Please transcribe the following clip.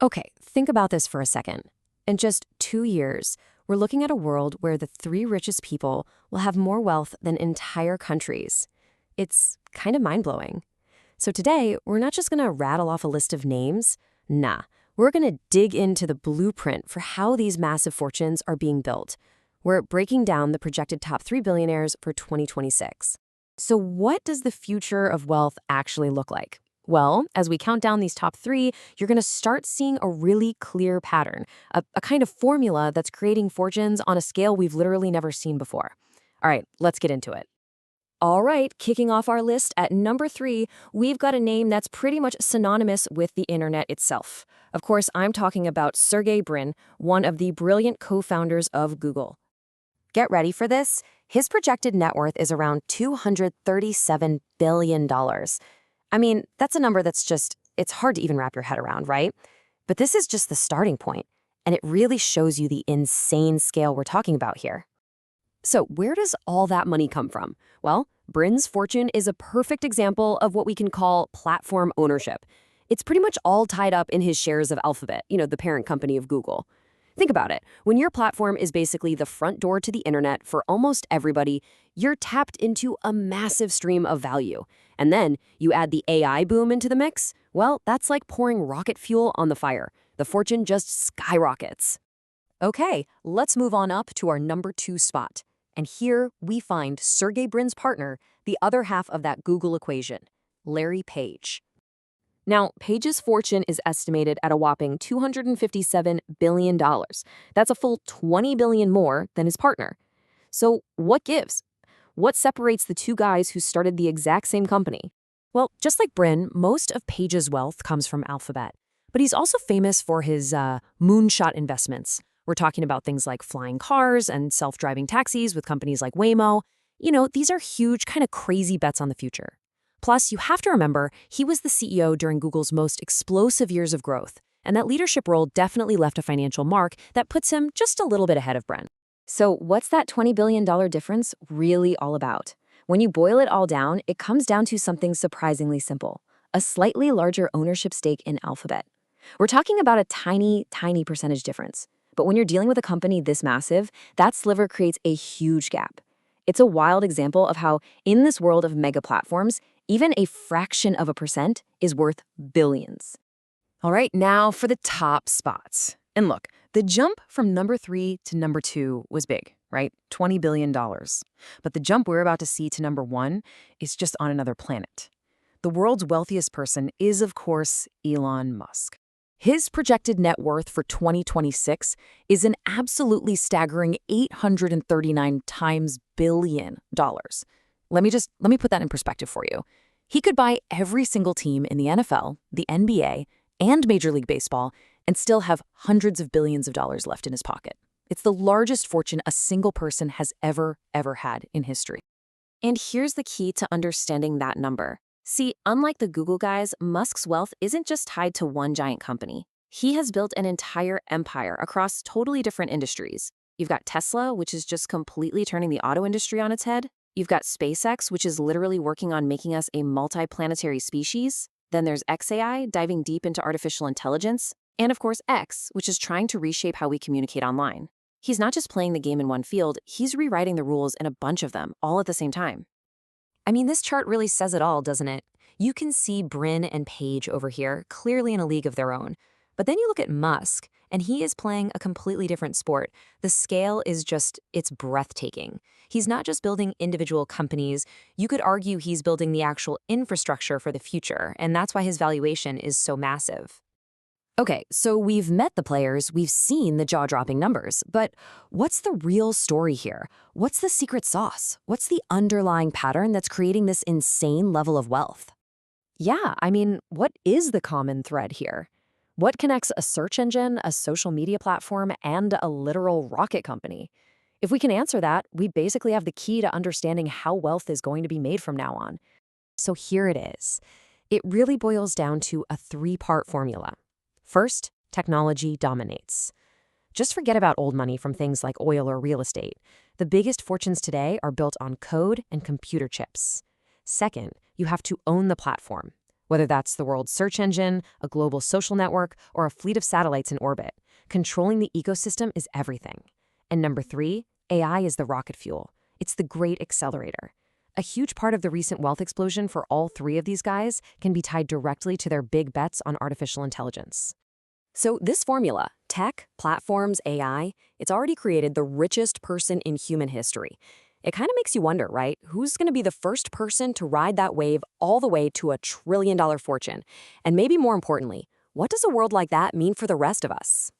Okay, think about this for a second. In just 2 years, we're looking at a world where the three richest people will have more wealth than entire countries. It's kind of mind-blowing. So today, we're not just going to rattle off a list of names. Nah, we're going to dig into the blueprint for how these massive fortunes are being built. We're breaking down the projected top 3 billionaires for 2026. So what does the future of wealth actually look like? Well, as we count down these top three, you're going to start seeing a really clear pattern, a kind of formula that's creating fortunes on a scale we've literally never seen before. All right, let's get into it. All right, kicking off our list at number 3, we've got a name that's pretty much synonymous with the internet itself. Of course, I'm talking about Sergey Brin, one of the brilliant co-founders of Google. Get ready for this. His projected net worth is around $237 billion. I mean, that's a number it's hard to even wrap your head around, right? But this is just the starting point, and it really shows you the insane scale we're talking about here. So where does all that money come from? Well, Brin's fortune is a perfect example of what we can call platform ownership. It's pretty much all tied up in his shares of Alphabet, the parent company of Google. Think about it. When your platform is basically the front door to the internet for almost everybody, you're tapped into a massive stream of value. And then you add the AI boom into the mix, well, that's like pouring rocket fuel on the fire. The fortune just skyrockets. Okay, let's move on up to our number 2 spot. And here we find Sergey Brin's partner, the other half of that Google equation, Larry Page. Now, Page's fortune is estimated at a whopping $257 billion. That's a full $20 billion more than his partner. So what gives? What separates the two guys who started the exact same company? Well, just like Brin, most of Page's wealth comes from Alphabet. But he's also famous for his moonshot investments. We're talking about things like flying cars and self-driving taxis with companies like Waymo. These are huge, kind of crazy bets on the future. Plus, you have to remember, he was the CEO during Google's most explosive years of growth, and that leadership role definitely left a financial mark that puts him just a little bit ahead of Brin. So what's that $20 billion difference really all about? When you boil it all down, it comes down to something surprisingly simple: a slightly larger ownership stake in Alphabet. We're talking about a tiny, tiny percentage difference. But when you're dealing with a company this massive, that sliver creates a huge gap. It's a wild example of how, in this world of mega platforms, even a fraction of a percent is worth billions. All right, now for the top spots. And look, the jump from number 3 to number 2 was big, right? $20 billion. But the jump we're about to see to number 1 is just on another planet. The world's wealthiest person is, of course, Elon Musk. His projected net worth for 2026 is an absolutely staggering 839 times billion dollars. Let me put that in perspective for you. He could buy every single team in the NFL, the NBA, and Major League Baseball and still have hundreds of billions of dollars left in his pocket. It's the largest fortune a single person has ever had in history. And here's the key to understanding that number. See, unlike the Google guys, Musk's wealth isn't just tied to one giant company. He has built an entire empire across totally different industries. You've got Tesla, which is just completely turning the auto industry on its head. You've got SpaceX, which is literally working on making us a multi-planetary species. Then there's xAI, diving deep into artificial intelligence. And of course, X, which is trying to reshape how we communicate online. He's not just playing the game in one field, he's rewriting the rules in a bunch of them, all at the same time. I mean, this chart really says it all, doesn't it? You can see Brin and Page over here, clearly in a league of their own. But then you look at Musk, and he is playing a completely different sport. The scale is it's breathtaking. He's not just building individual companies. You could argue he's building the actual infrastructure for the future, and that's why his valuation is so massive. Okay, so we've met the players, we've seen the jaw-dropping numbers, but what's the real story here? What's the secret sauce? What's the underlying pattern that's creating this insane level of wealth? Yeah, I mean, what is the common thread here? What connects a search engine, a social media platform, and a literal rocket company? If we can answer that, we basically have the key to understanding how wealth is going to be made from now on. So here it is. It really boils down to a 3-part formula. First, technology dominates. Just forget about old money from things like oil or real estate. The biggest fortunes today are built on code and computer chips. Second, you have to own the platform. Whether that's the world's search engine, a global social network, or a fleet of satellites in orbit, controlling the ecosystem is everything. And number 3, AI is the rocket fuel. It's the great accelerator. A huge part of the recent wealth explosion for all 3 of these guys can be tied directly to their big bets on artificial intelligence. So this formula, tech, platforms, AI, it's already created the richest person in human history. It kind of makes you wonder, right? Who's going to be the first person to ride that wave all the way to a $1 trillion fortune? And maybe more importantly, what does a world like that mean for the rest of us?